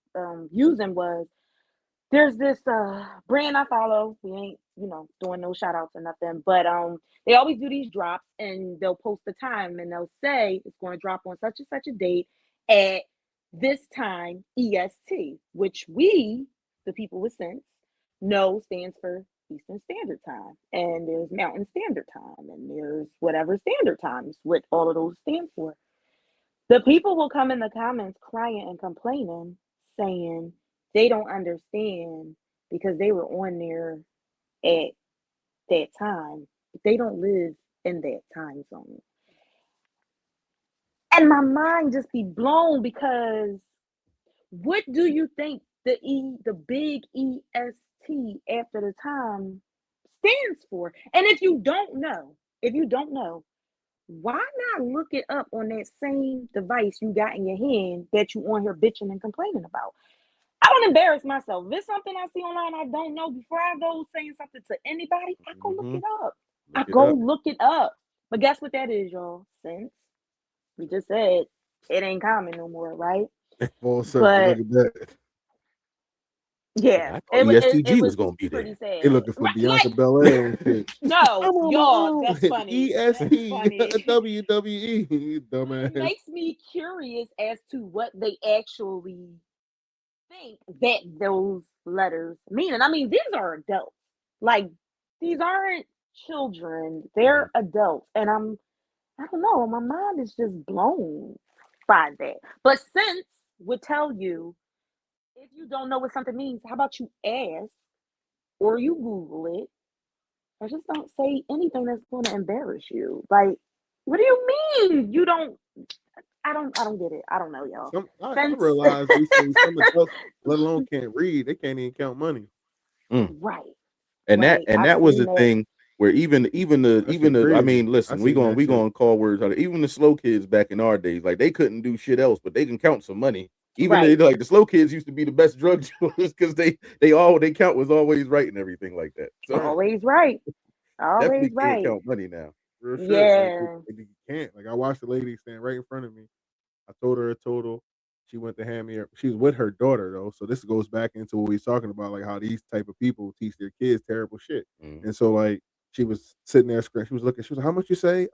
using was there's this brand I follow. We ain't, doing no shout outs or nothing, but they always do these drops and they'll post the time and they'll say it's going to drop on such and such a date at this time EST, which we, the people with sense, know stands for Eastern Standard Time. And there's Mountain Standard Time and there's whatever standard times, what all of those stand for. The people will come in the comments crying and complaining, saying they don't understand because they were on there at that time. They don't live in that time zone. And my mind just be blown because what do you think the big EST after the time stands for? And if you don't know, why not look it up on that same device you got in your hand that you on here bitching and complaining about? I don't embarrass myself. If it's something I see online I don't know, before I go saying something to anybody, I go look Mm-hmm. it up. I Look it go up. look it up. But guess what that is, y'all? Since we just said it ain't common no more, right? Full circle. But Look at that. yeah, Yeah, I thought it ESTG was was gonna be pretty there. They sad. looking for Right, Bianca like Belair and shit. no, I'm on my y'all, own. that's funny. That's EST, funny. WWE, you But it dumbass. makes me curious as to what they actually think that those letters mean. And I mean, these are adults. Like, these aren't children, Mhm. they're adults. And I don't know, my mind is just blown by that. But sense would tell you if you don't know what something means, how about you ask or you Google it or just don't say anything that's going to embarrass you. Like, what do you mean you don't? I don't get it. I don't know, y'all. I Sense. realized recently some adults, let alone can't read, they can't even count money. Mm. Right, And that right. and I've that was seen the that. thing where That shit I crazy. mean, I listen, seen that we shit. going to call words out. Even the slow kids back in our days, like they couldn't do shit else, but they can count some money. Even Right. like the slow kids used to be the best drug dealers because they count was always right and everything like that. So Right. Always right. Always definitely can't right. count money now. Real shit. Yeah. You can't. Like I watched the lady stand right in front of me. I told her a total. She went to hand me her. She was with her daughter though, so this goes back into what we was talking about, like how these type of people teach their kids terrible shit. Mm. And so like she was sitting there, she was looking. She was like, "How much you say?"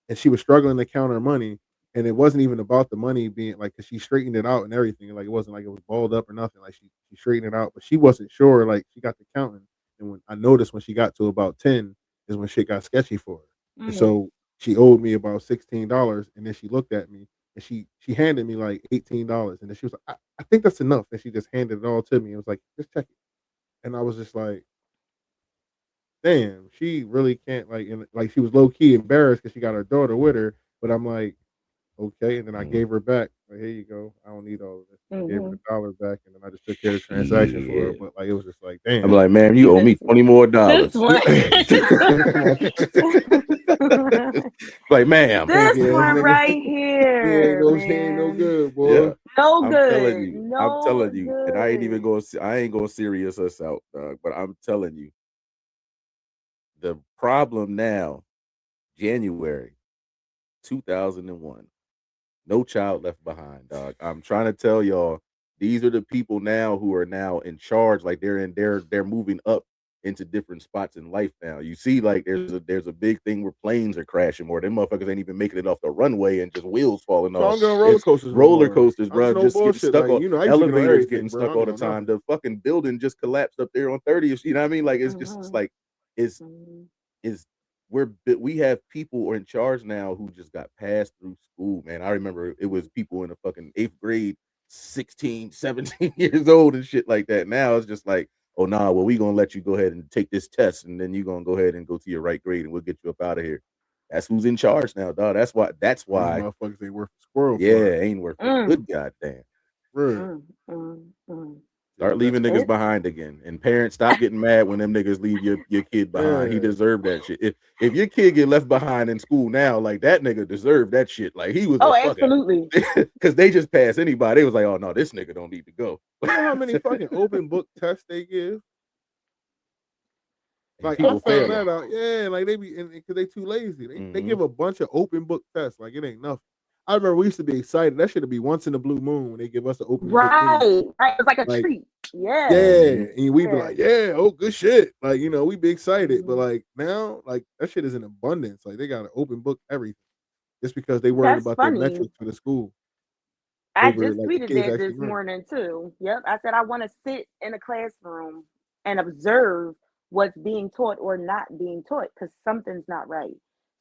And she was struggling to count her money, and it wasn't even about the money being like, cause she straightened it out and everything. Like it wasn't like it was balled up or nothing. Like she straightened it out, but she wasn't sure. Like she got to counting, and when I noticed when she got to about 10 is when shit got sketchy for her. And Mm-hmm. so she owed me about $16, and then she looked at me and she handed me like $18, and then she was like, I think that's enough, and she just handed it all to me. It was like, just check it, and I was just like, damn, she really can't like, and like she was low key embarrassed because she got her daughter with her, but I'm like, okay, and then I Mm. gave her back, like, here you go, I don't need all of this, and I gave her Mm-hmm. the dollar back, and then I just took care of the transaction for her, Shit. but like it was just like, I'm damn, like, man, you See owe me this $20 more. this one. Like, ma'am. thank This you, one nigga. right He here, ain't no man. good, Yeah. boy. No I'm telling good. you. I'm No telling you. And good. I ain't gonna serious us out, dog. But I'm telling you, the problem now, January 2001. No child left behind, dog. I'm trying to tell y'all, these are the people now who are now in charge. Like they're moving up into different spots in life now. You see, like there's a big thing where planes are crashing more. Them motherfuckers ain't even making it off the runway and just wheels falling So I off. don't get on roller It's coasters no roller more. coasters, I just bro. know Just getting bullshit. stuck Like, on I used to get on elevators, everything, getting bro. I stuck don't all get the on time. nothing. The fucking building just collapsed up there on 30th. You know what I mean? Like it's Mm-hmm. like it's Mm-hmm. is we have people in charge now who just got passed through school, man. I remember it was people in the fucking 8th grade, 16, 17 years old and shit like that. Now it's just like, oh nah, well, we gonna let you go ahead and take this test and then you gonna go ahead and go to your right grade and we'll get you up out of here. That's who's in charge now, dog. That's These why, motherfuckers ain't worth a squirrel yeah, fart. ain't worth a Mm, good goddamn. Real. mm, mm, mm. Start leaving niggas It, behind again, and parents stop getting mad when them niggas leave your kid behind. He Yeah. deserved that shit. If your kid get left behind in school now, like that nigga deserved that shit. Like he was a oh, fucking absolutely. because they just passed anybody. They was like, oh no, this nigga don't need to go. You know how many fucking open book tests they give? And Like I people found fail them. that out. Yeah, like they be because they too lazy. They Hmm. give a bunch of open book tests. Like it ain't nothing. I remember we used to be excited. That should be once in a blue moon when they give us an open book any. Right. Right. It's like a Like treat. Yeah. Hmm. yeah, and we be Yeah. like, yeah, oh good shit. Like we be excited, but Mhm. like now, like that shit is in abundance. Like they got an open book everything just because they worried That's about their funny. metrics for the school I over just like the tweeted kids that actually this learning. morning too. Yep. I said I want to sit in a classroom and observe what's being taught or not being taught because something's not right.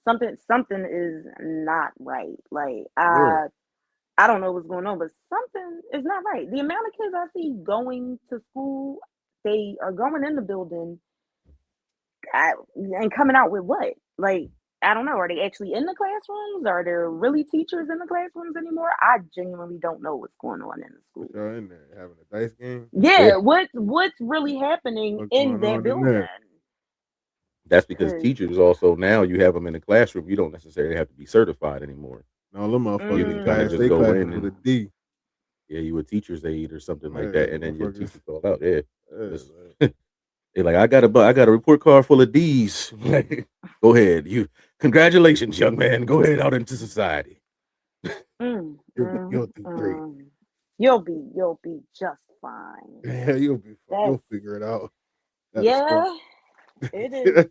Something is not right. Like For real. I don't know what's going on, but something is not right. The amount of kids I see going to school, they are going in the building and coming out with what? Like, I don't know. Are they actually in the classrooms? Are there really teachers in the classrooms anymore? I genuinely don't know what's going on in the What school. y'all in there having a dice game? Yeah, Yeah, what's really happening What's in going that on in building? there? that's because 'Cause, teachers also now you have them in the classroom. You don't necessarily have to be certified anymore. No, them You motherfuckers can kind of pass just they mm, go classes in with a and D. yeah, you a teacher's aide or something like Yeah, that, and then your motherfuckers. teacher called out. Yeah, Yeah, just like, they're like, I got a report card full of D's. Go ahead, congratulations, young man. Go ahead out into society. you'll do great. you'll be just fine. Yeah, you'll be fine. That's You'll figure it out. At school. yeah. It is.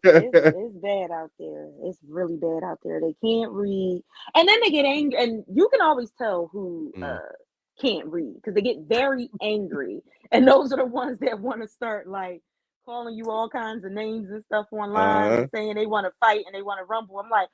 It's bad out there. It's really bad out there. They can't read, and then they get angry. And you can always tell who Mm. can't read because they get very angry. And those are the ones that want to start like calling you all kinds of names and stuff online Uh, and saying they want to fight and they want to rumble. I'm like,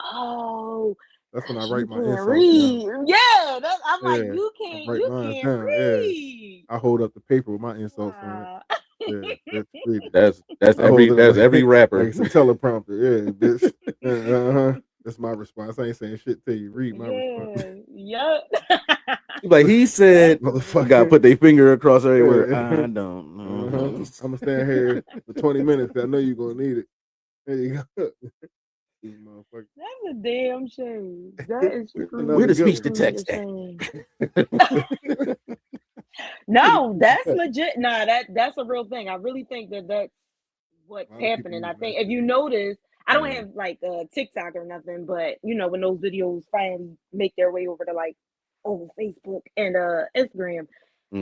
oh, That's when I cause you write my can't insults down. read. Yeah, I'm like, Yeah, I write you mine can't down. Yeah, read. I hold up the paper with my insults on it. Wow. Yeah, bitch, read it. that's I hold every it up that's like every like rapper. it's a teleprompter. Yeah, bitch. Uh huh. That's my response. I ain't saying shit to you. Read my response, Yeah. Yep. Like he said, That's got to motherfucker. put their finger across every word. Yeah. I don't Uh-huh. know. I'm gonna stand here for 20 minutes 'cause I know you're gonna need it. There you go. These motherfuckers. a damn shame. That is Where Another the good speech to one. truly a text at? shame. Where the No, speech that's at? legit. Nah, that's a real thing. I really think that that's what's A lot of people happening. I using that think if shit. you notice, I don't Mm, have like TikTok or nothing, but you know when those videos finally make their way over to like over Facebook and Instagram,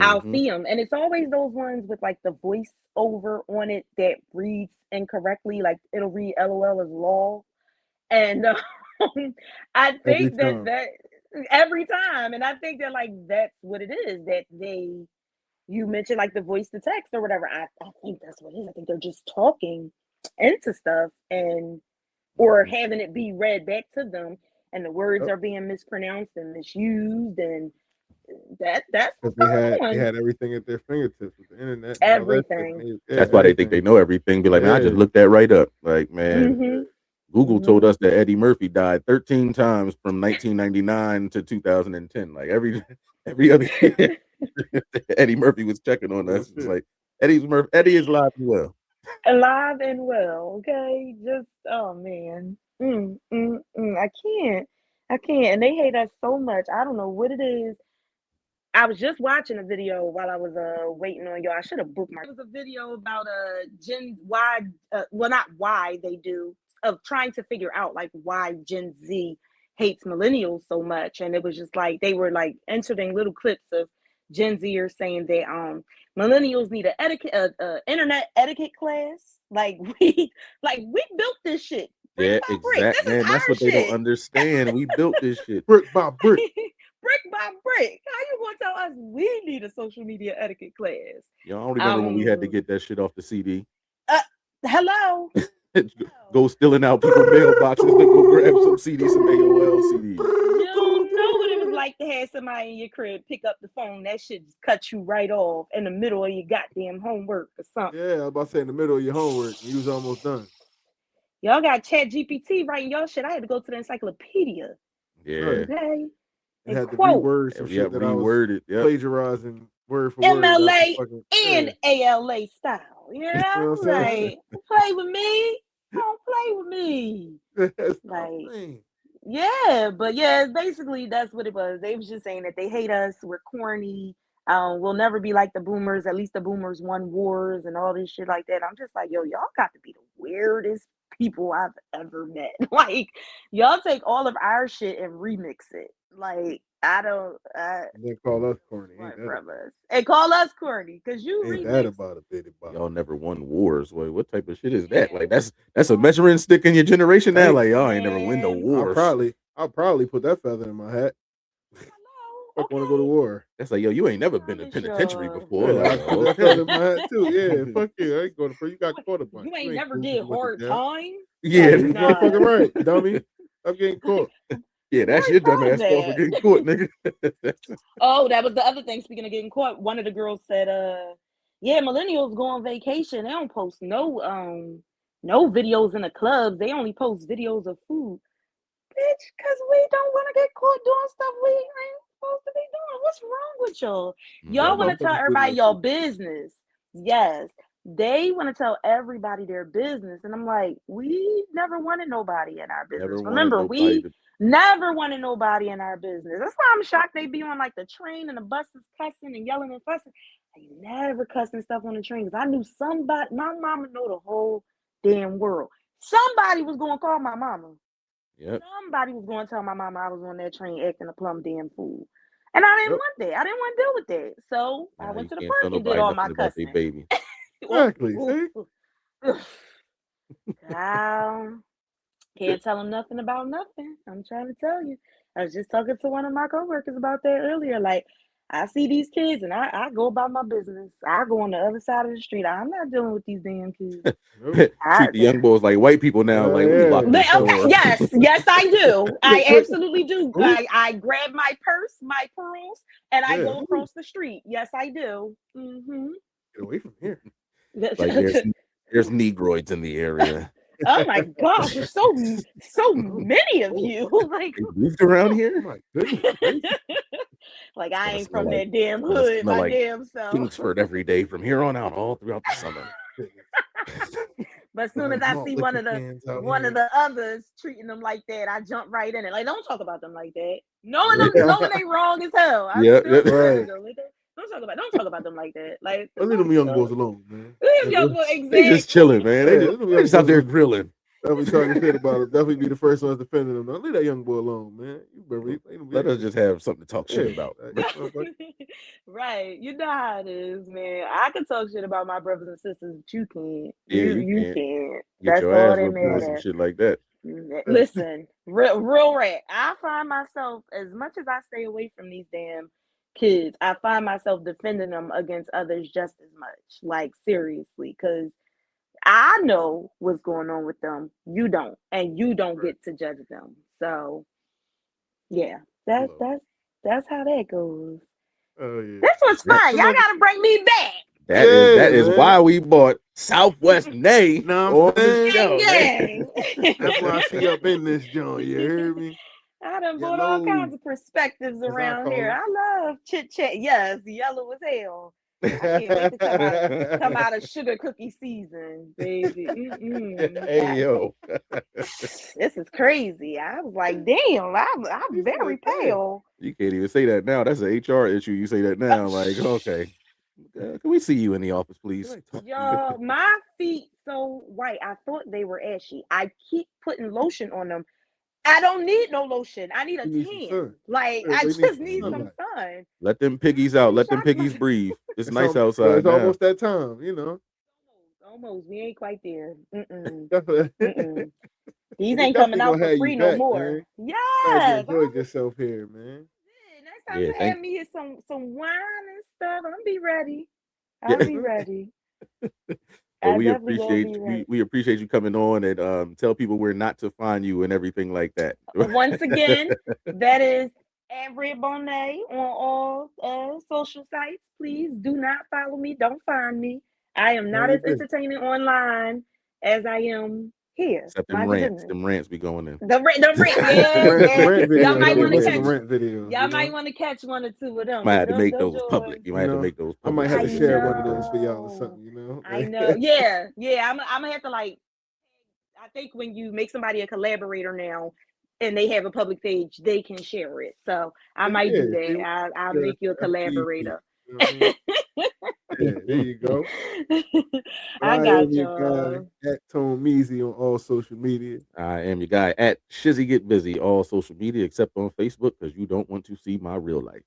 I'll hmm. see them, and it's always those ones with like the voice over on it that reads incorrectly. Like it'll read "LOL" as "lol," and I Every think that time. that every time, and I think that like that's what it is that they you mentioned like the voice to text or whatever. I think that's what it is. I think they're just talking into stuff and or Hmm. having it be read back to them, and the words Yep. are being mispronounced and misused, and that's Because what's going they on. had everything at their fingertips with the internet and all that shit. Everything. Yeah, That's why they think everything. they know everything. Be like, man, I just Yeah. looked that right up. Like, man, Mm-hmm. Google told Mm-hmm. us that Eddie Murphy died 13 times from 1999 to 2010. Like every other year, Eddie Murphy was checking on Real us. It's shit. like Eddie is alive and well. Alive and well, okay? Just oh man. I can't. I can't. And they hate us so much. I don't know what it is. I was just watching a video while I was waiting on y'all. I should have bookmarked. It was a video about Gen why well not why they do of trying to figure out like why Gen Z hates millennials so much, and it was just like they were like inserting little clips of Gen Zers saying that millennials need a etiquette internet etiquette class. Like we built this shit brick Yeah, by brick. exact This is man. That's our what they don't shit. understand. We built this shit. Brick by brick. Brick by brick. How you gonna tell us we need a social media etiquette class? Y'all don't remember when we had to Um, get that shit off the CD? uh, hello. Go stealing out people mailboxes to go grab some CDs, some AOL CDs. You don't know what it was like to have somebody in your crib pick up the phone. That shit just cut you right off in the middle of your goddamn homework or something. Yeah, I was about to say in the middle of your homework and you was almost done. Y'all got Chat GPT writing y'all shit. I had to go to the encyclopedia, Yeah, Right. okay, And and had to quote. reword some yeah, shit that I was reworded. Yep. plagiarizing word for word out the MLA fucking and ALA style. You You know know, what I'm saying? like play with me. Don't play with me. That's what I'm Like, saying. yeah, but yeah, basically that's what it was. They was just saying that they hate us. We're corny. We'll never be like the boomers. At least the boomers won wars and all this shit like that. I'm just like, yo, y'all got to be the weirdest people I've ever met. Like, y'all take all of our shit and remix it. Like, I don't. And then call us corny. Run from us and call us corny because you Ain't that remix. about a bitty bop? Y'all never won wars. What type of shit is that? Like Man, that's a measuring stick in your generation now. Hey, Like y'all ain't never win no man. wars. I'll probably put that feather in my hat. Hello, Fuck, want to go to okay. war? That's like yo, you ain't I never been in promise penitentiary you. before. Yeah, Like I put that feather okay, in my hat too. Yeah, fuck you. I ain't going to prison. You got caught a bunch. You You ain't ain't never cool because did you went to hard jail. time. yeah, Like, Yeah, you nah. motherfucking right, dummy. I'm getting caught. yeah, that's Where's your dumb part of ass fault for that? getting caught, nigga. Oh, that was the other thing. Speaking of getting caught, one of the girls said, yeah, millennials go on vacation. They don't post no videos in the clubs. They only post videos of food. Bitch, because we don't want to get caught doing stuff we ain't supposed to be doing. What's wrong with y'all? Yeah, Y'all Hmm. want to tell motherfuckers did everybody that your shit. business. Yes. They want to tell everybody their business. And I'm like, we never wanted nobody in our business. Never wanted Remember, nobody we to. never wanted nobody in our business. That's why I'm shocked they be on like the train and the buses cussing and yelling and fussing. I never cussing stuff on the train because I knew somebody, my mama know the whole damn world. Somebody was going to call my mama. Yep. Somebody was going to tell my mama I was on that train acting a plum damn fool. And I didn't Yep, want that. I didn't want to deal with that. So I Nah, went you to the can't tell park and did nobody all my nothing about their cussing. baby. Ooh, exactly. ooh, See, ooh. Child, can't tell them nothing about nothing. I'm trying to tell you. I was just talking to one of my coworkers about that earlier. Like, I see these kids and I go about my business. I go on the other side of the street. I'm not dealing with these damn kids. nope. I, Treat the young boys like white people now. Like, let me lock Yeah, But this okay, door. yes, yes, I do. I quick. absolutely do. Ooh, I grab my purse, my pearls, and I yeah. go Ooh, across the street. Yes, I do. Mm-hmm. get away from here. Like there's negroids in the area. Oh my gosh, there's so Oh, many of oh, you. Like, They moved around oh here. my goodness gracious. like It's I gonna ain't smell from like that damn gonna hood, smell my like damn self. Kingsford every day from here on out, all throughout the summer. But as soon as Like I malt see liquor cans out one of here. the others treating them like that, I jump right in it. Like, don't talk about them like that. Knowing Yeah, them, knowing they wrong as hell. I Yeah, still yeah. be like, right. don't talk about them like that. Like, I leave them young don't boys alone, man. leave young boy They just chilling, exactly. man. Yeah, leave them They young just out boys there alone. grilling. Definitely talking shit about it. Definitely be the first ones defending them. Now, leave that young boy alone, man. You better leave him. Let us just have something to talk shit Yeah, about. like, motherfucker. Right. You know how it is, man. I can talk shit about my brothers and sisters, but you can't. Yeah, you You can't can't. get That's your all ass that whooped doing some matters. shit like that. Listen, real rat. I find myself, as much as I stay away from these damn kids, I find myself defending them against others just as much. Like, seriously, because I know what's going on with them. You don't, and you don't Right. get to judge them. So yeah, that's Love it. that's that's how that goes. Oh yeah. This was That fun. I Y'all love it. gotta bring me back. that Yeah, is man. why we bought Southwest Nay Know what on I'm the saying? Gang, show, man. That's gang. why she up in this joint. You hear me? I done bought all Yellow, kinds of perspectives as I around here. call I love chit chat. Yes, yellow as hell. I can't wait to come it. out of sugar cookie season, baby. Hey yo, This is crazy. I was like, damn, I'm He said, very "Damn." pale. you can't even say that now. That's an HR issue. You say that now, like okay, can we see you in the office, Can please? I talk to you? Y'all, my feet so white. I thought they were ashy. I keep putting lotion on them. I don't need no lotion. I need a You need some tan. sun. Like, I Everybody needs just some need some Mhm. sunlight. sun. Let them I piggies out. really Let them shocked piggies myself. breathe. It's It's nice but outside it's now. almost that time, you know. Almost. We ain't quite there. Mm-mm. But Mm-mm. These we ain't coming definitely out gonna for have you free no back, more. man. Glad you Yes. enjoyed yourself here, man. Next time Yeah, you thank have me here some wine and stuff, I'll be ready. I'll yeah. be ready. But I definitely will be ready. we appreciate you coming on and tell people where not to find you and everything like that. Once again, that is Avery Bonet on all social sites. Please do not follow me. Don't find me. I am None not of your as business. entertaining online as I am Here, Except mind your business. them rants be going in. The rent, The yeah. rent Y'all videos. might I've been want to missing catch. the rent videos. Y'all You might know, want to catch one or two of them Might because have to make them those joys. public. You might you have to know, make those I might public have I to so share people one of can those for y'all or know. something. You know, I know. Yeah, yeah. I'm gonna have to like. I think when you make somebody a collaborator now, and they have a public page, they can share it. So I might yeah. do See, that. I'll yeah, make you a that's what you need. collaborator. You know what I mean? Yeah, there you go. But I I am got your guy y'all. at Tone Measy on all social media. I am your guy at Shizzy Get Busy, all social media except on Facebook because you don't want to see my real life.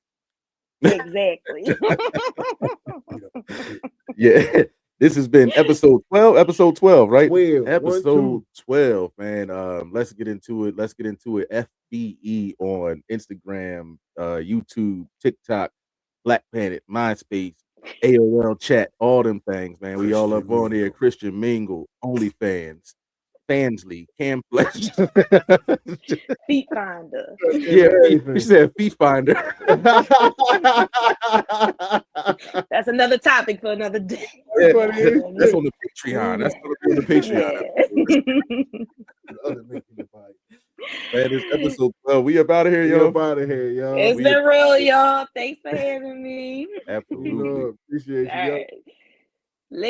Exactly. You know, shit. Yeah, this has been episode 12. Episode 12, right? 12, 1, Episode 2. 12, man. Let's get into it. Let's get into it. FBE on Instagram, YouTube, TikTok, Black Planet, MySpace, AOL chat, all them things, man. We all up Christian on there. Mingle. Christian Mingle, OnlyFans, Fansly, Cam Flesh. Feet finder. Yeah, he Everything. said Feet Finder. That's another topic for another day. Yeah, Funny as that's shit. on the Patreon. That's Yeah. gonna be on the Patreon episode. Yeah. The other link in the bio. Man, this episode 12. We up out of here, We yo. up out of here, y'all. It's We been real, y'all. Thanks for having me. You absolutely. know, appreciate All you, yo. right. Later.